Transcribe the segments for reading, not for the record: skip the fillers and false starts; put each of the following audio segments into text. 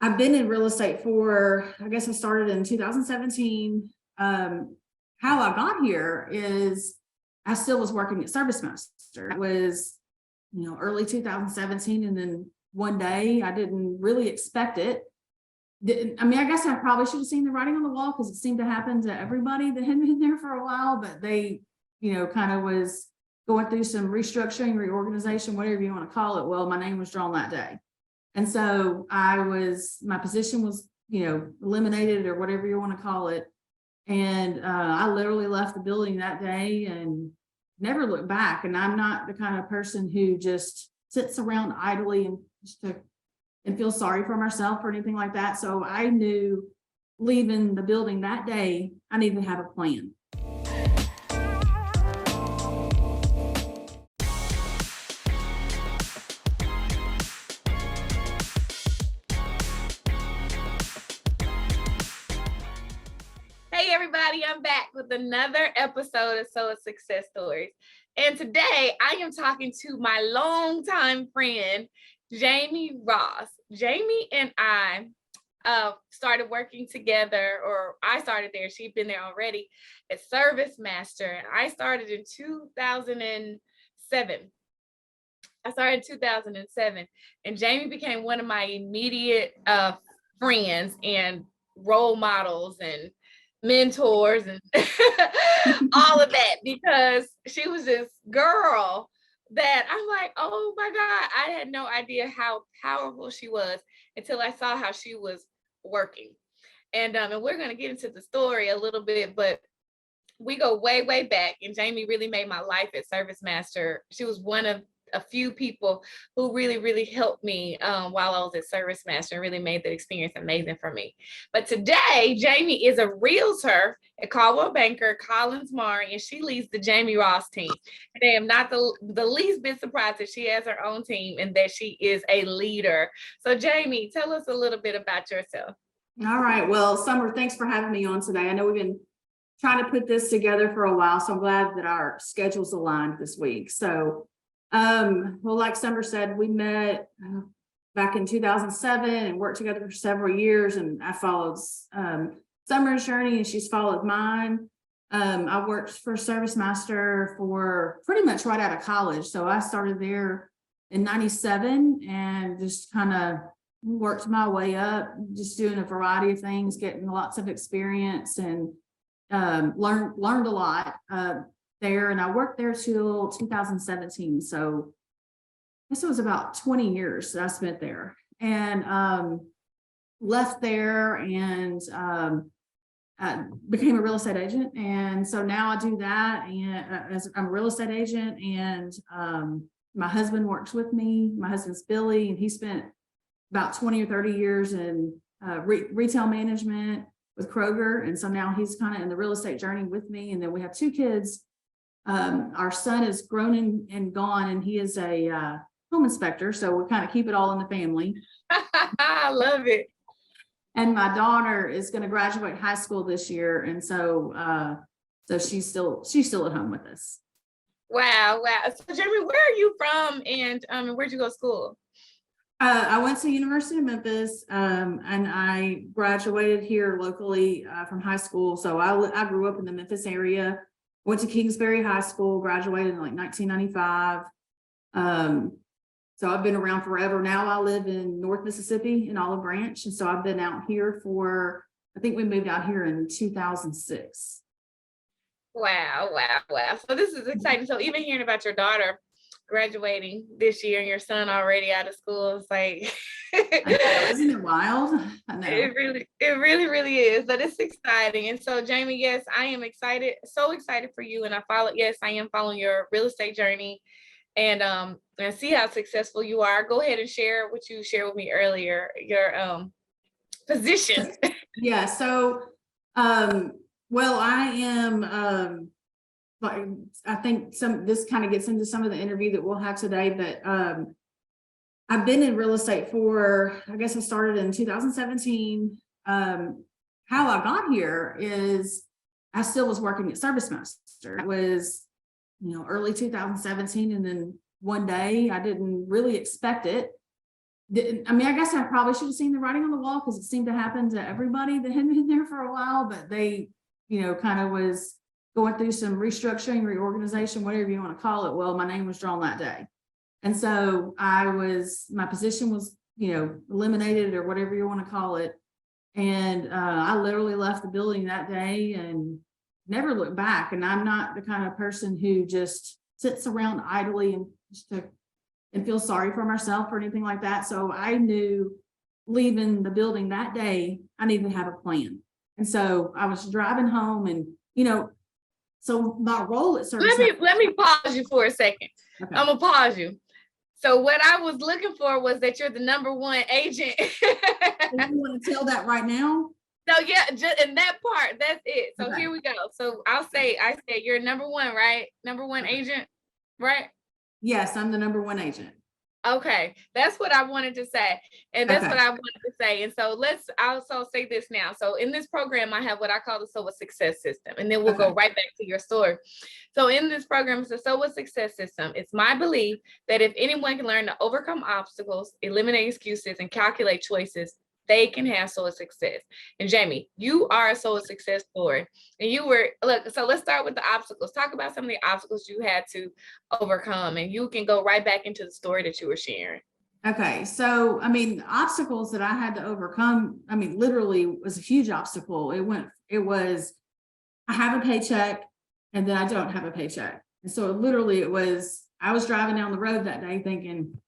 I've been in real estate for, I guess I started in 2017. How I got here is I still was working at Service Master. It was, early 2017. And then one day I didn't really expect it. I guess I probably should have seen the writing on the wall because it seemed to happen to everybody that had been there for a while, but they, kind of was going through some restructuring, reorganization, whatever you want to call it. Well, my name was drawn that day. And so my position was, eliminated or whatever you want to call it. And I literally left the building that day and never looked back. And I'm not the kind of person who just sits around idly and feel sorry for myself or anything like that. So I knew leaving the building that day, I needed to have a plan. Hey everybody, I'm back with another episode of So Success Stories. And today I am talking to my longtime friend, Jaime Ross. Jaime and I started working together, or I started there. She'd been there already as Service Master. And I started in 2007. And Jaime became one of my immediate friends and role models and mentors and all of that, because she was this girl that I'm like, oh my God, I had no idea how powerful she was until I saw how she was working. And we're going to get into the story a little bit, but we go way, way back, and Jaime really made my life at Service Master. She was one of a few people who really, really helped me while I was at Service Master and really made the experience amazing for me. But today, Jaime is a realtor at Caldwell Banker, Collins Murray, and she leads the Jaime Ross team. And I am not the least bit surprised that she has her own team and that she is a leader. So Jaime, tell us a little bit about yourself. All right. Well, Summer, thanks for having me on today. I know we've been trying to put this together for a while, so I'm glad that our schedules aligned this week. So well, like Summer said, we met back in 2007 and worked together for several years, and I followed Summer's journey and she's followed mine. I worked for Service Master for pretty much right out of college. So I started there in 97 and just kind of worked my way up, just doing a variety of things, getting lots of experience, and learned a lot there. And I worked there till 2017. So this was about 20 years that I spent there, and left there and became a real estate agent. And so now I do that, and as I'm a real estate agent, and my husband works with me. My husband's Billy, and he spent about 20 or 30 years in retail management with Kroger. And so now he's kind of in the real estate journey with me. And then we have two kids. Our son is grown and gone, and he is a home inspector. So we kind of keep it all in the family. I love it. And my daughter is going to graduate high school this year. And so she's still at home with us. Wow. So Jaime, where are you from, and where'd you go to school? I went to University of Memphis, and I graduated here locally from high school. So I grew up in the Memphis area, went to Kingsbury High School, graduated in like 1995. So I've been around forever. Now I live in North Mississippi in Olive Branch. And so I've been out here I think we moved out here in 2006. Wow. So this is exciting. So even hearing about your daughter graduating this year and your son already out of school, it's like isn't it wild? I know. It really is, but it's exciting. And so Jaime, yes, I am excited, so excited for you. And I am following your real estate journey, and see how successful you are. Go ahead and share what you shared with me earlier, your position. Yeah. So well, I am I think this kind of gets into some of the interview that we'll have today, but I've been in real estate for, I guess I started in 2017. How I got here is I still was working at Service Master. It was, early 2017. And then one day I didn't really expect it. I mean, I guess I probably should have seen the writing on the wall because it seemed to happen to everybody that had been there for a while, but they, kind of was going through some restructuring, reorganization, whatever you want to call it. Well, my name was drawn that day. And so my position was, eliminated or whatever you want to call it. And I literally left the building that day and never looked back. And I'm not the kind of person who just sits around idly and feel sorry for myself or anything like that. So I knew leaving the building that day, I needed to have a plan. And so I was driving home and, so my role at service. Let me pause you for a second. Okay. I'm gonna pause you. So what I was looking for was that you're the number one agent. You want to tell that right now? So yeah, just in that part, that's it. So okay. Here we go. So I said you're number one, right? Number one agent, right? Yes, I'm the number one agent. Okay, that's what I wanted to say. And that's what I wanted to say. And so let's also say this now. So in this program, I have what I call the SOA success system. And then we'll go right back to your story. So in this program, it's the SOA success system. It's my belief that if anyone can learn to overcome obstacles, eliminate excuses, and calculate choices, they can have SOA success. And Jaime, you are a SOA success story. And so let's start with the obstacles. Talk about some of the obstacles you had to overcome, and you can go right back into the story that you were sharing. Okay. So, the obstacles that I had to overcome, literally was a huge obstacle. It was, I have a paycheck and then I don't have a paycheck. And so literally I was driving down the road that day thinking,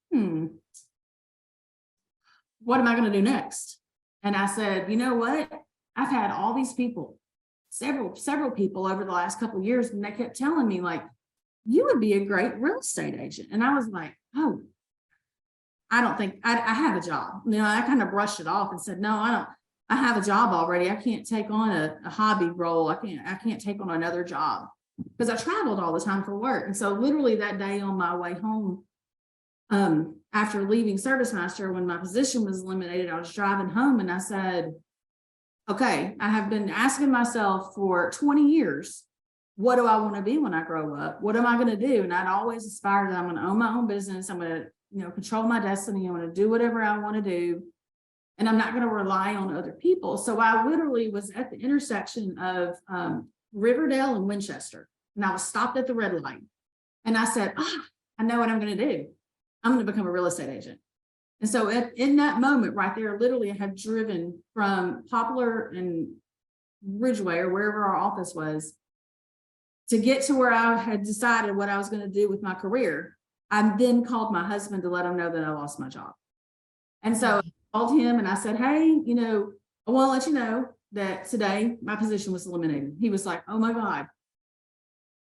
what am I going to do next? And I said, you know what? I've had all these people, several people over the last couple of years, and they kept telling me like, you would be a great real estate agent. And I was like, oh, I don't think I have a job. I kind of brushed it off and said, no, I don't. I have a job already. I can't take on a hobby role. I can't take on another job because I traveled all the time for work. And so literally that day on my way home, after leaving Service Master, when my position was eliminated, I was driving home and I said, okay, I have been asking myself for 20 years, what do I want to be when I grow up? What am I going to do? And I'd always aspired that I'm going to own my own business. I'm going to, control my destiny. I'm going to do whatever I want to do. And I'm not going to rely on other people. So I literally was at the intersection of Riverdale and Winchester. And I was stopped at the red light. And I said, I know what I'm going to do. I'm going to become a real estate agent. And so in that moment right there, literally I had driven from Poplar and Ridgeway or wherever our office was to get to where I had decided what I was going to do with my career. I then called my husband to let him know that I lost my job. And so I called him and I said, hey, I want to let you know that today my position was eliminated. He was like, oh my God,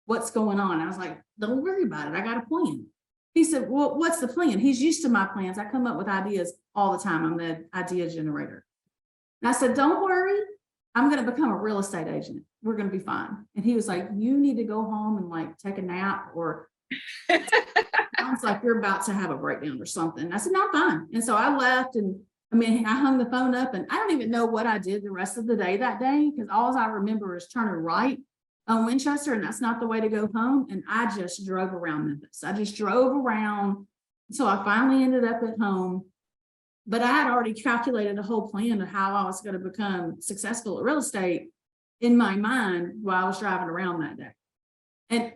what's going on? I was like, don't worry about it. I got a plan. He said, well, what's the plan? He's used to my plans. I come up with ideas all the time. I'm the idea generator. And I said, don't worry. I'm going to become a real estate agent. We're going to be fine. And he was like, you need to go home and like take a nap or sounds like you're about to have a breakdown or something. I said, no, I'm fine. And so I left and I hung the phone up and I don't even know what I did the rest of the day that day because all I remember is turning right on Winchester, and that's not the way to go home. And I just drove around Memphis. I just drove around until I finally ended up at home. But I had already calculated a whole plan of how I was going to become successful at real estate in my mind while I was driving around that day.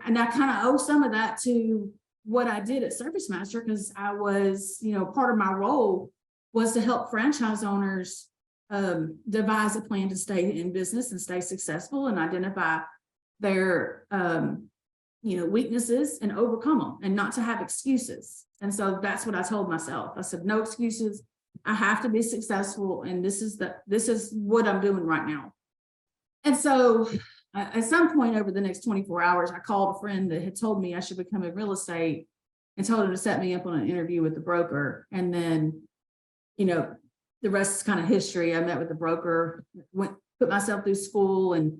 And I kind of owe some of that to what I did at Service Master because I was, part of my role was to help franchise owners devise a plan to stay in business and stay successful and identify their weaknesses and overcome them and not to have excuses. And so that's what I told myself. I said, no excuses. I have to be successful. And this is what I'm doing right now. And so at some point over the next 24 hours, I called a friend that had told me I should become in real estate and told him to set me up on an interview with the broker. And then, the rest is kind of history. I met with the broker, put myself through school and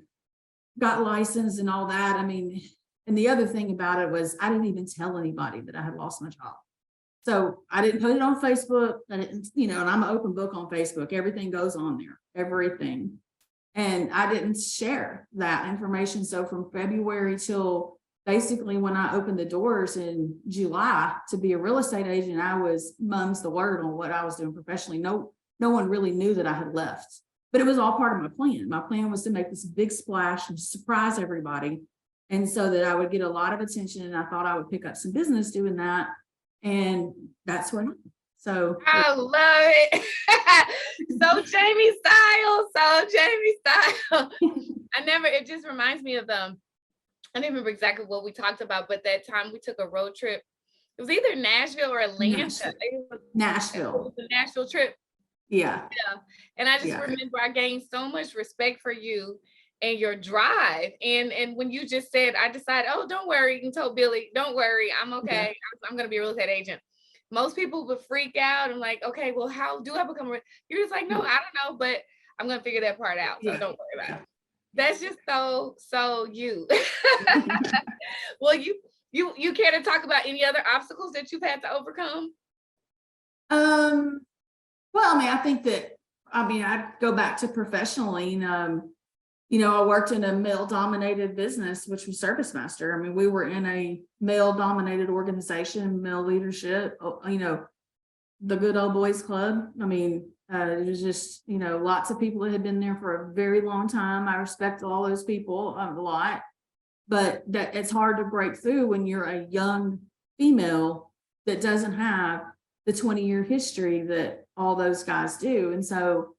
got licensed and all that. And the other thing about it was I didn't even tell anybody that I had lost my job. So I didn't put it on Facebook. I didn't, and I'm an open book on Facebook. Everything goes on there, everything. And I didn't share that information. So from February till basically when I opened the doors in July to be a real estate agent, I was mum's the word on what I was doing professionally. No one really knew that I had left, but it was all part of my plan. My plan was to make this big splash and surprise everybody. And so that I would get a lot of attention, and I thought I would pick up some business doing that. And that's what happened. So I love it. So Jamie style. It just reminds me of I don't remember exactly what we talked about, but that time we took a road trip. It was either Nashville or Atlanta. Nashville. It was a Nashville trip. Yeah. And I just remember I gained so much respect for you and your drive. And when you just said, I decided, oh, don't worry, and told Billy, don't worry, I'm okay. I'm going to be a real estate agent. Most people would freak out and like, okay, well, how do I become You're just like, no, I don't know, but I'm going to figure that part out. So don't worry about it. That's just so you. Well, you care to talk about any other obstacles that you've had to overcome? Well, I think that, I go back to professionally, I worked in a male dominated business, which was Service Master. We were in a male dominated organization, male leadership, the good old boys club. It was just, lots of people that had been there for a very long time. I respect all those people a lot, but that it's hard to break through when you're a young female that doesn't have the 20-year history that all those guys do. And so,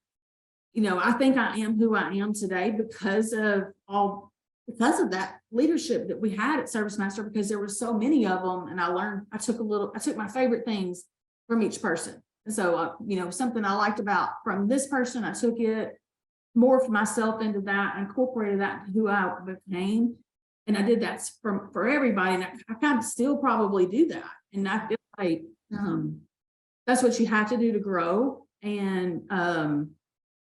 I think I am who I am today because of that leadership that we had at Service Master, because there were so many of them. And I took my favorite things from each person. And so, something I liked about from this person, I took it, morphed myself into that, incorporated that into who I became. And I did that for everybody. And I kind of still probably do that. And I feel like that's what you have to do to grow and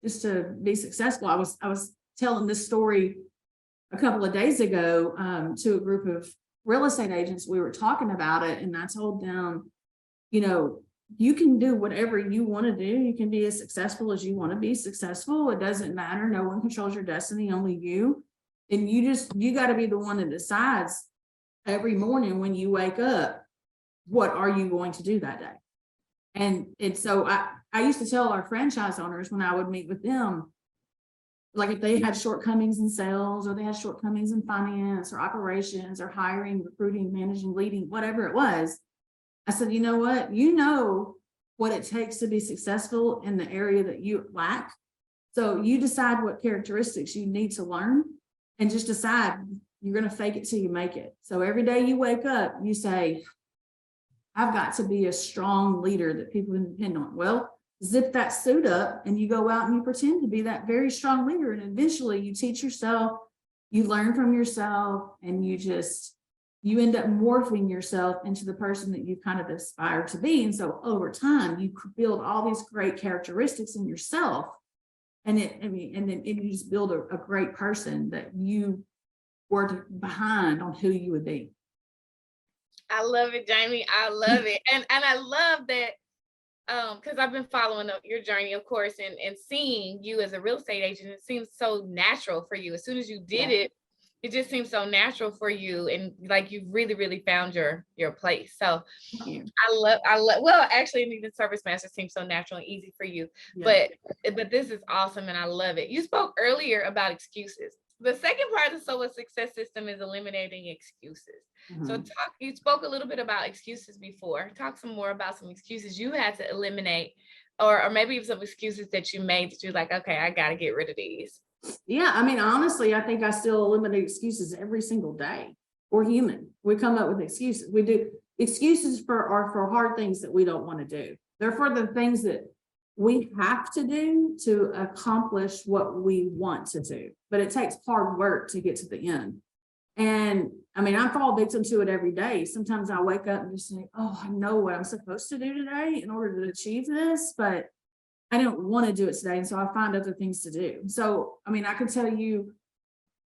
just to be successful. I was telling this story a couple of days ago to a group of real estate agents. We were talking about it, and I told them, you can do whatever you want to do. You can be as successful as you want to be successful. It doesn't matter. No one controls your destiny, only you. And you got to be the one that decides every morning when you wake up, what are you going to do that day? And so I used to tell our franchise owners when I would meet with them, like if they had shortcomings in sales, or they had shortcomings in finance or operations or hiring, recruiting, managing, leading, whatever it was, I said, you know what it takes to be successful in the area that you lack. So you decide what characteristics you need to learn, and just decide you're going to fake it till you make it. So every day you wake up, you say, I've got to be a strong leader that people can depend on. Well, zip that suit up and you go out and you pretend to be that very strong leader. And eventually you teach yourself, you learn from yourself, and you end up morphing yourself into the person that you kind of aspire to be. And so over time, you build all these great characteristics in yourself. And then you just build a great person that you work behind on who you would be. I love it, Jamie. I love it. And I love that because I've been following your journey, of course, and seeing you as a real estate agent. It seems so natural for you. As soon as you did it just seems so natural for you, and like you really, really found your place. So I love, well, actually, even Service Master seems so natural and easy for you. Yeah. But this is awesome, and I love it. You spoke earlier about excuses. The second part of the SOA success system is eliminating excuses. Mm-hmm. So you spoke a little bit about excuses before. Talk some more about some excuses you had to eliminate, or maybe some excuses that you made that you're like, okay, I got to get rid of these. Yeah, honestly, I think I still eliminate excuses every single day. We're human. We come up with excuses. We do excuses for hard things that we don't want to do. They're for the things that we have to do to accomplish what we want to do. But it takes hard work to get to the end. And I fall victim to it every day. Sometimes I wake up and just say, oh, I know what I'm supposed to do today in order to achieve this, but I don't want to do it today. And so I find other things to do. So, I can tell you,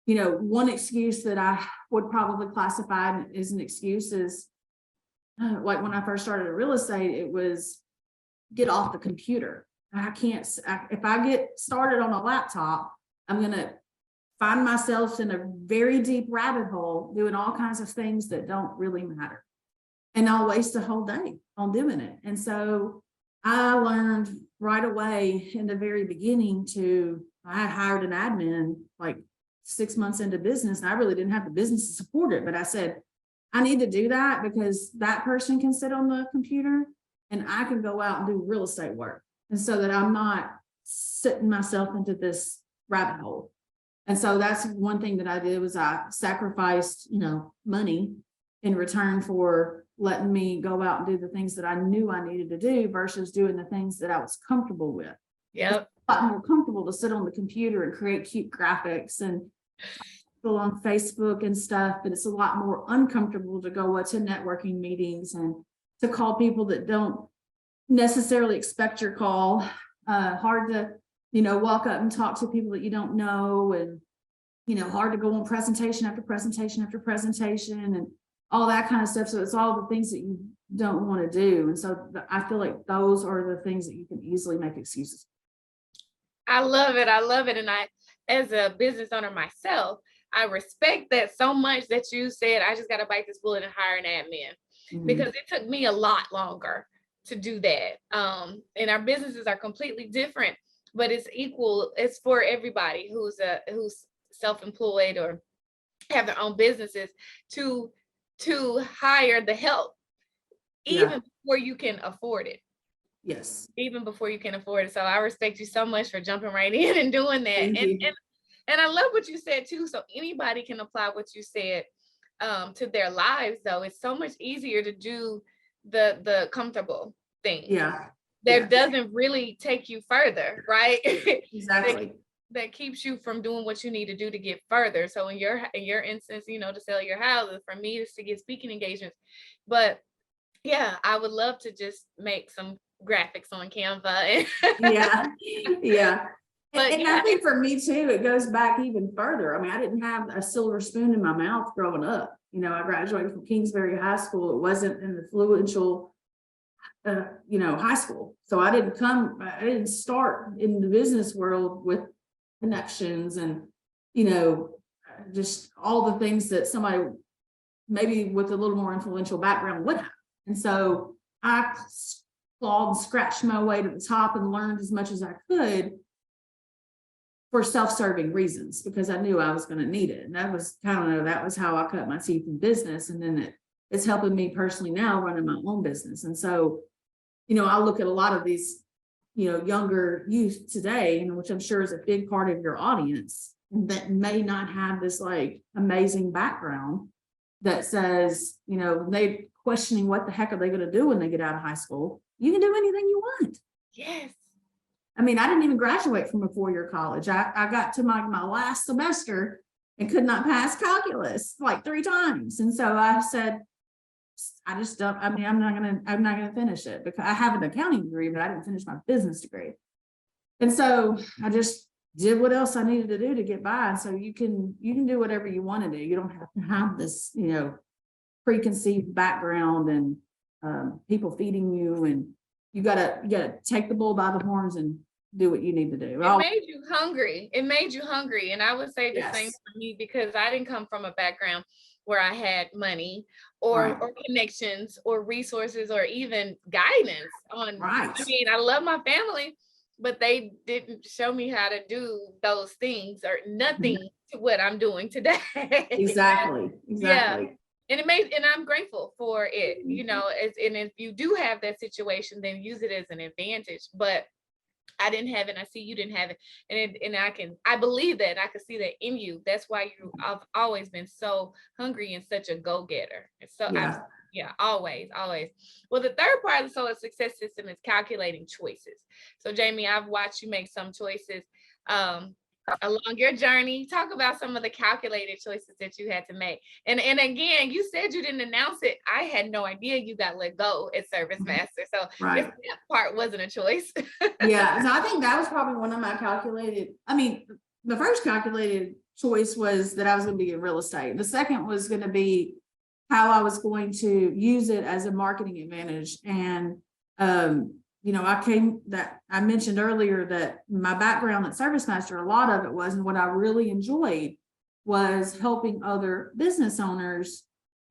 one excuse that I would probably classify as an excuse is like when I first started real estate, it was get off the computer. If I get started on a laptop, I'm going to find myself in a very deep rabbit hole doing all kinds of things that don't really matter. And I'll waste a whole day on doing it. And so I learned right away in the very beginning I had hired an admin like 6 months into business, and I really didn't have the business to support it. But I said, I need to do that because that person can sit on the computer and I can go out and do real estate work. And so that I'm not sitting myself into this rabbit hole. And so that's one thing that I did was I sacrificed, money in return for letting me go out and do the things that I knew I needed to do versus doing the things that I was comfortable with. Yep. A lot more comfortable to sit on the computer and create cute graphics and go on Facebook and stuff, but it's a lot more uncomfortable to go to networking meetings and to call people that don't necessarily expect your call. Hard to, walk up and talk to people that you don't know, and, hard to go on presentation after presentation after presentation and all that kind of stuff. So it's all the things that you don't want to do. And so I feel like those are the things that you can easily make excuses. I love it. I love it. And I, as a business owner myself, I respect that so much that you said, I just got to bite this bullet and hire an admin, because it took me a lot longer to do that. And our businesses are completely different, but it's equal. It's for everybody who's self-employed or have their own businesses to hire the help, even before you can afford it. Yes. Even before you can afford it. So I respect you so much for jumping right in and doing that. And I love what you said too. So anybody can apply what you said to their lives, though. It's so much easier to do the comfortable thing. Yeah. That doesn't really take you further, right? Exactly. that keeps you from doing what you need to do to get further. So in your instance, to sell your houses, for me, it's to get speaking engagements. But yeah, I would love to just make some graphics on Canva. Yeah. But and I think for me too, it goes back even further. I mean, I didn't have a silver spoon in my mouth growing up. I graduated from Kingsbury High School. It wasn't an influential, high school. So I didn't start in the business world with connections and, just all the things that somebody maybe with a little more influential background would have. And so I clawed and scratched my way to the top and learned as much as I could for self-serving reasons, because I knew I was going to need it. And that was how I cut my teeth in business. And then it's helping me personally now running my own business. And so, I look at a lot of these, younger youth today, and which I'm sure is a big part of your audience, that may not have this like amazing background that says, they questioning what the heck are they going to do when they get out of high school. You can do anything you want. Yes. I mean, I didn't even graduate from a 4-year college. I got to my last semester and could not pass calculus like 3 times. And so I said, I just don't, I mean, I'm not going to finish it, because I have an accounting degree, but I didn't finish my business degree. And so I just did what else I needed to do to get by. And so you can do whatever you want to do. You don't have to have this, preconceived background and people feeding you, and you gotta take the bull by the horns and do what you need to do. It made you hungry. And I would say the same for me, because I didn't come from a background where I had money or connections or resources or even guidance on. I mean, I love my family, but they didn't show me how to do those things, or nothing to what I'm doing today. Exactly. Yeah. And I'm grateful for it, and if you do have that situation, then use it as an advantage. But I didn't have it. I see you didn't have it. And I believe that, I can see that in you. That's why I've always been so hungry and such a go-getter. And so always. Well, the third part of the Solar Success System is calculating choices. So Jaime, I've watched you make some choices along your journey. Talk about some of the calculated choices that you had to make. And again, you said you didn't announce it. I had no idea you got let go at Service Master. So that part wasn't a choice. Yeah. So I think that was probably one of my the first calculated choice was that I was going to be in real estate. The second was going to be how I was going to use it as a marketing advantage. And, I mentioned earlier that my background at Service Master, a lot of it was, and what I really enjoyed was helping other business owners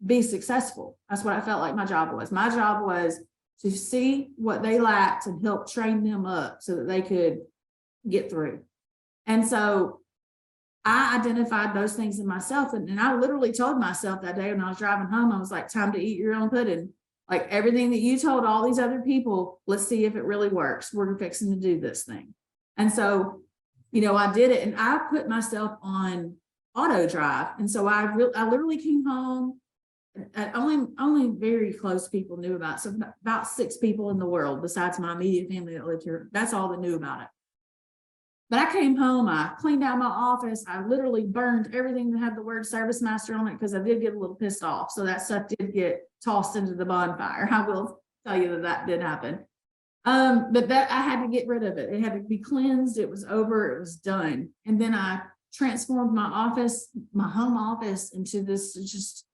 be successful. That's what I felt like my job was. My job was to see what they lacked and help train them up so that they could get through. And so I identified those things in myself. And I literally told myself that day when I was driving home, I was like, time to eat your own pudding. Like everything that you told all these other people, let's see if it really works. We're fixing to do this thing. And so, I did it, and I put myself on auto drive. And so I literally came home. Only very close people knew about it. So about 6 people in the world besides my immediate family that lived here. That's all that knew about it. But I came home, I cleaned out my office. I literally burned everything that had the word Service Master on it because I did get a little pissed off. So that stuff did get tossed into the bonfire. I will tell you that did happen. But that I had to get rid of it. It had to be cleansed. It was over. It was done. And then I transformed my office, my home office, into this just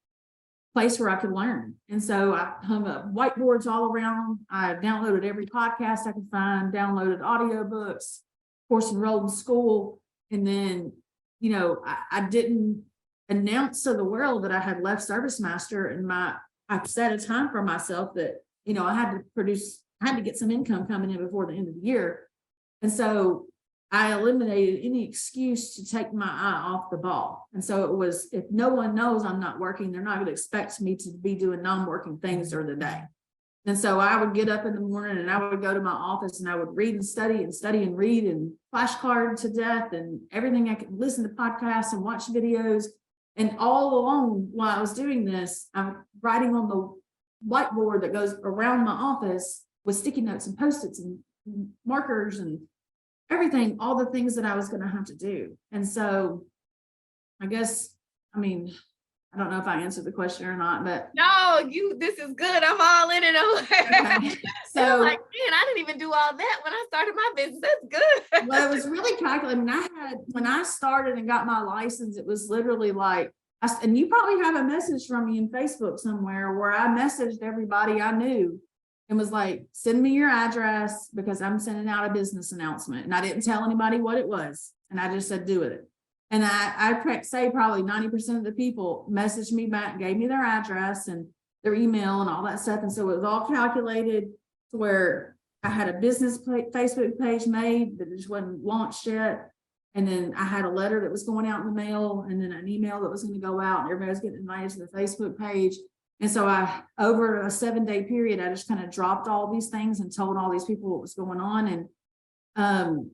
place where I could learn. And so I hung up whiteboards all around. I downloaded every podcast I could find, downloaded audiobooks, of course, enrolled in school. And then, I didn't announce to the world that I had left Service Master, and I set a time for myself that, I had to get some income coming in before the end of the year. And so I eliminated any excuse to take my eye off the ball. And so it was, if no one knows I'm not working, they're not going to expect me to be doing non-working things during the day. And so I would get up in the morning and I would go to my office and I would read and study and read and flashcard to death and everything. I could listen to podcasts and watch videos. And all along while I was doing this, I'm writing on the whiteboard that goes around my office with sticky notes and Post-its and markers and everything, all the things that I was going to have to do. And so I don't know if I answered the question or not, but no, this is good. I'm all in it. Okay. So like, man, I didn't even do all that when I started my business. That's good. Well, it was really calculated. When I started and got my license, it was literally like, and you probably have a message from me in Facebook somewhere where I messaged everybody I knew and was like, send me your address because I'm sending out a business announcement. And I didn't tell anybody what it was. And I just said, do it. And I say probably 90% of the people messaged me back, gave me their address and their email and all that stuff. And so it was all calculated to where I had a business Facebook page made that just wasn't launched yet. And then I had a letter that was going out in the mail, and then an email that was going to go out, and everybody was getting invited to the Facebook page. And so over a 7-day period, I just kind of dropped all these things and told all these people what was going on. And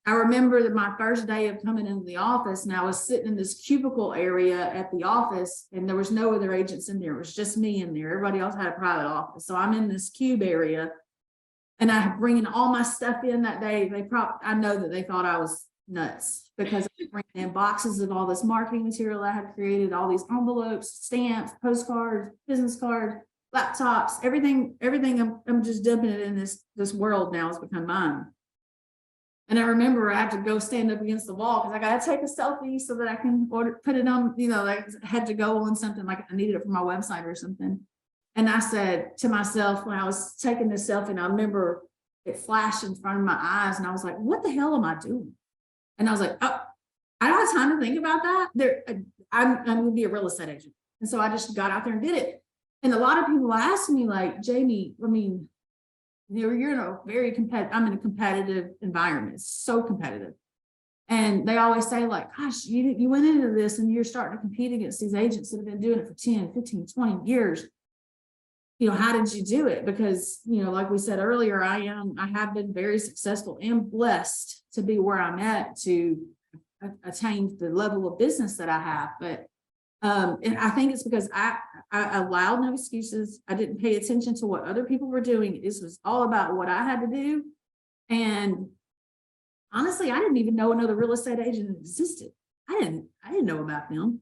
I remember that my first day of coming into the office, and I was sitting in this cubicle area at the office, and there was no other agents in there. It was just me in there. Everybody else had a private office. So I'm in this cube area, and I'm bringing all my stuff in that day. I know that they thought I was nuts because I was bringing in boxes of all this marketing material I had created, all these envelopes, stamps, postcards, business cards, laptops, everything. I'm just dumping it in this world now has become mine. And I remember I had to go stand up against the wall because I got to take a selfie so that I can put it on, like I had to go on something like I needed it for my website or something. And I said to myself when I was taking this selfie, and I remember it flashed in front of my eyes, and I was like, what the hell am I doing? And I was like, oh, I don't have time to think about that. I'm going to be a real estate agent. And so I just got out there and did it. And a lot of people ask me like, Jamie, you're in a very competitive, I'm in a competitive environment. It's so competitive. And they always say like, gosh, you went into this and you're starting to compete against these agents that have been doing it for 10, 15, 20 years. How did you do it? Because, like we said earlier, I have been very successful and blessed to be where I'm at to attain the level of business that I have. But and I think it's because I allowed no excuses. I didn't pay attention to what other people were doing. This was all about what I had to do. And honestly, I didn't even know another real estate agent existed. I didn't know about them.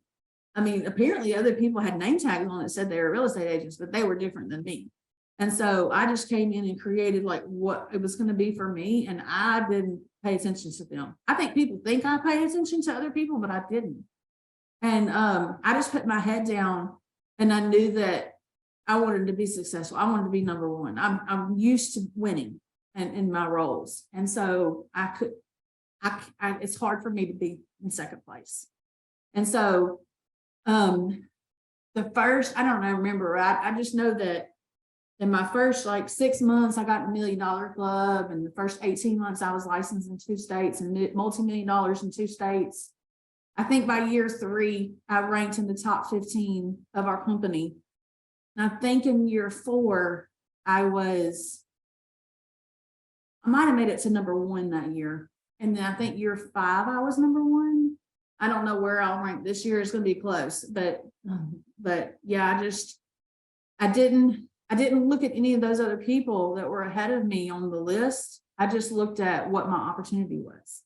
Apparently other people had name tags on it that said they were real estate agents, but they were different than me. And so I just came in and created like what it was going to be for me. And I didn't pay attention to them. I think people think I pay attention to other people, but I didn't. And I just put my head down, and I knew that I wanted to be successful. I wanted to be number one. I'm used to winning. and in my roles. And so it's hard for me to be in second place. And so, the first, I don't know, remember, I just know that in my first like 6 months, I got in $1 million club. And the first 18 months I was licensed in 2 states and multi-million dollars in 2 states. I think by year 3, I ranked in the top 15 of our company. And I think in year 4, I might have made it to number 1 that year. And then I think year 5, I was number 1. I don't know where I'll rank this year. It's going to be close, but yeah, I didn't look at any of those other people that were ahead of me on the list. I just looked at what my opportunity was.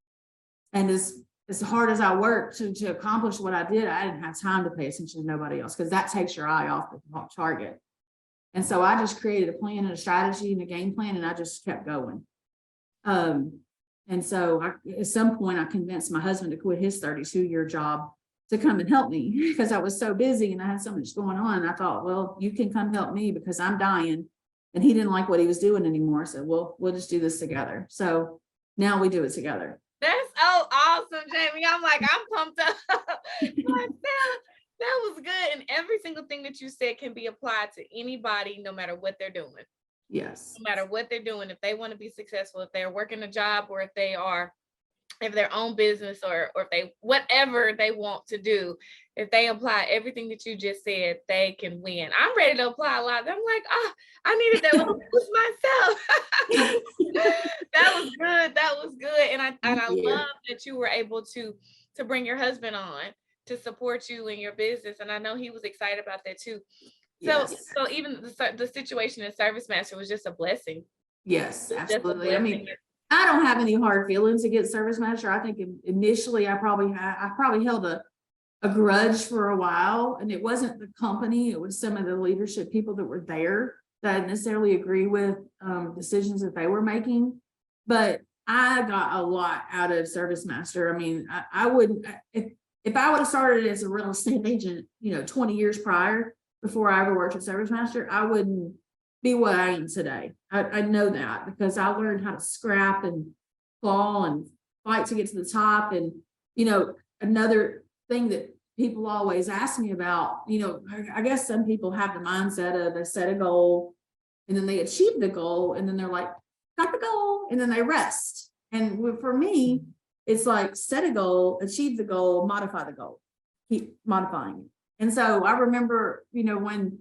And as hard as I worked to accomplish what I did, I didn't have time to pay attention to nobody else, because that takes your eye off the target. And so I just created a plan and a strategy and a game plan, and I just kept going. And so at some point I convinced my husband to quit his 32-year job to come and help me, because I was so busy and I had so much going on. And I thought, well, you can come help me because I'm dying. And he didn't like what he was doing anymore. So we'll just do this together. So now we do it together. That's so awesome, Jamie. I'm pumped up. Like, that was good. And every single thing that you said can be applied to anybody, no matter what they're doing. Yes. No matter what they're doing, if they want to be successful, if they're working a job, or if their own business, or if they, whatever they want to do, if they apply everything that you just said, they can win. I'm ready to apply a lot. I'm like, I needed that little boost myself. That was good. That was good. And I love that you were able to bring your husband on to support you in your business. And I know he was excited about that too. So even the situation in Service Master was just a blessing. Yes, absolutely. I mean, I don't have any hard feelings against Service Master. I think initially I probably held a grudge for a while, and it wasn't the company, it was some of the leadership people that were there that I didn't necessarily agree with decisions that they were making. But I got a lot out of Service Master. I mean, I wouldn't, if I would have started as a real estate agent, 20 years prior, before I ever worked at Service Master, I wouldn't be what I am today. I know that because I learned how to scrap and claw and fight to get to the top. And, another thing that people always ask me about, I guess some people have the mindset of they set a goal and then they achieve the goal and then they're like, got the goal, and then they rest. And for me, it's like set a goal, achieve the goal, modify the goal, keep modifying it. And so I remember, when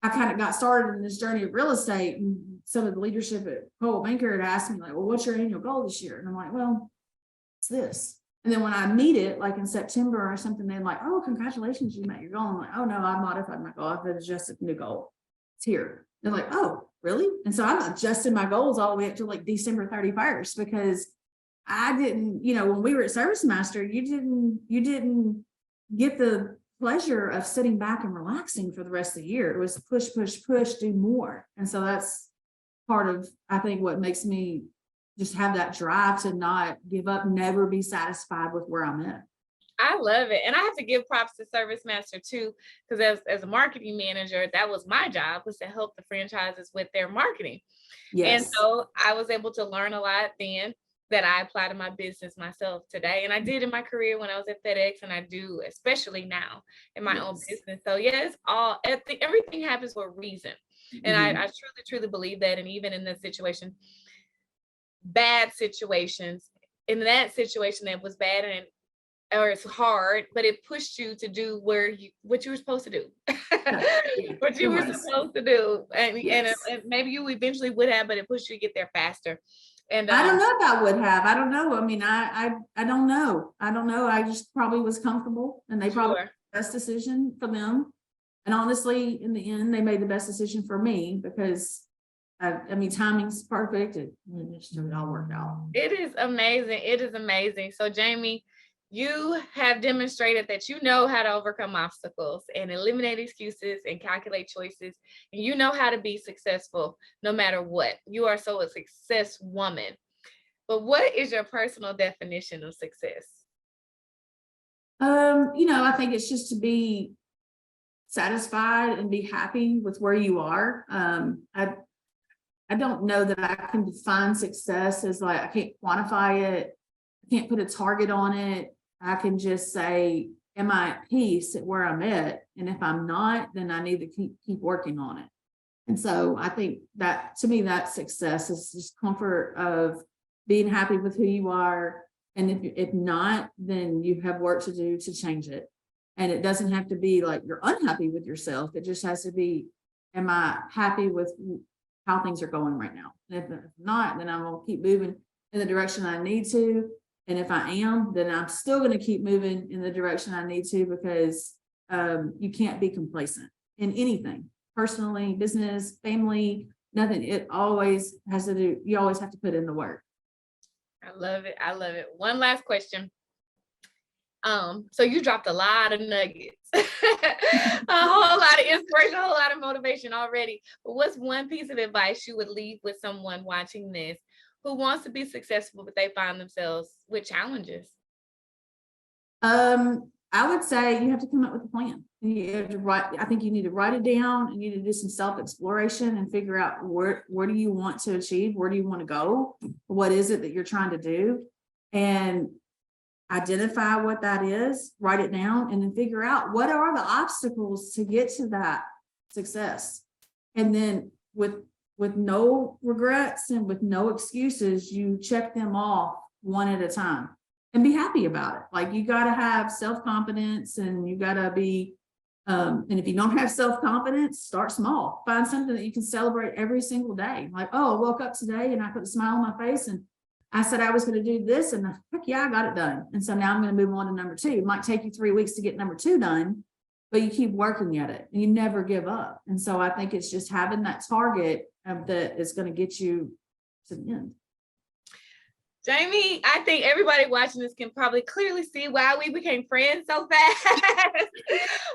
I kind of got started in this journey of real estate, and some of the leadership at Coldwell Banker had asked me like, well, what's your annual goal this year? And I'm like, well, it's this. And then when I meet it, like in September or something, they're like, oh, congratulations, you met your goal. I'm like, oh no, I modified my goal. I've adjusted the new goal. It's here. They're like, oh, really? And so I'm adjusting my goals all the way up to like December 31st, because I didn't, when we were at Service Master, you didn't get the pleasure of sitting back and relaxing for the rest of the year. It was push, push, push, do more. And so that's part of, I think, what makes me just have that drive to not give up, never be satisfied with where I'm at. I love it. And I have to give props to Service Master too, because as a marketing manager, that was my job, was to help the franchises with their marketing. Yes. And so I was able to learn a lot then that I apply to my business myself today. And I did in my career when I was at FedEx, and I do especially now in my own business. So yes, everything happens for a reason. And I truly, truly believe that. And even in this situation, bad situations, in that situation that was bad or it's hard, but it pushed you to do what you were supposed to do. What you were supposed to do. And maybe you eventually would have, but it pushed you to get there faster. And I don't know if I would have. I don't know. I mean, I don't know. I just probably was comfortable, and they probably made the best decision for them. And honestly, in the end, they made the best decision for me, because I mean, timing's perfect. It all worked out. It is amazing. It is amazing. So Jamie, you have demonstrated that you know how to overcome obstacles and eliminate excuses and calculate choices. And you know how to be successful no matter what. You are a success woman. But what is your personal definition of success? I think it's just to be satisfied and be happy with where you are. I don't know that I can define success as like, I can't quantify it. I can't put a target on it. I can just say, am I at peace at where I'm at? And if I'm not, then I need to keep working on it. And so I think that, to me, that success is just comfort of being happy with who you are. And if not, then you have work to do to change it. And it doesn't have to be like you're unhappy with yourself. It just has to be, am I happy with how things are going right now? And if not, then I'm going to keep moving in the direction I need to. And if I am, then I'm still going to keep moving in the direction I need to, because you can't be complacent in anything. Personally, business, family, nothing. It always has to do, you always have to put in the work. I love it. I love it. One last question. So you dropped a lot of nuggets, a whole lot of inspiration, a whole lot of motivation already. But what's one piece of advice you would leave with someone watching this who wants to be successful, but they find themselves with challenges? I would say you have to come up with a plan. You have to I think you need to write it down. You need to do some self-exploration and figure out where do you want to achieve? Where do you want to go? What is it that you're trying to do? And identify what that is, write it down, and then figure out what are the obstacles to get to that success. And then with no regrets and with no excuses, you check them off one at a time. And be happy about it. Like, you got to have self-confidence, and you got to be, and if you don't have self-confidence, start small. Find something that you can celebrate every single day. Like, oh, I woke up today and I put a smile on my face and I said I was going to do this, and heck yeah, I got it done. And so now I'm going to move on to number 2. It might take you 3 weeks to get number 2 done, but you keep working at it and you never give up. And so I think it's just having that target that is going to get you to the end. Jaime, I think everybody watching this can probably clearly see why we became friends so fast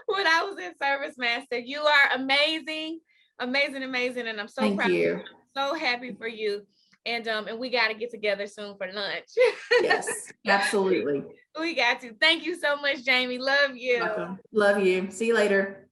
when I was in Service Master. You are amazing, amazing, amazing. And I'm so Thank proud you. of you. I'm so happy for you. And we got to get together soon for lunch. Yes, absolutely. We got to. Thank you so much, Jaime. Love you. Welcome. Love you. See you later.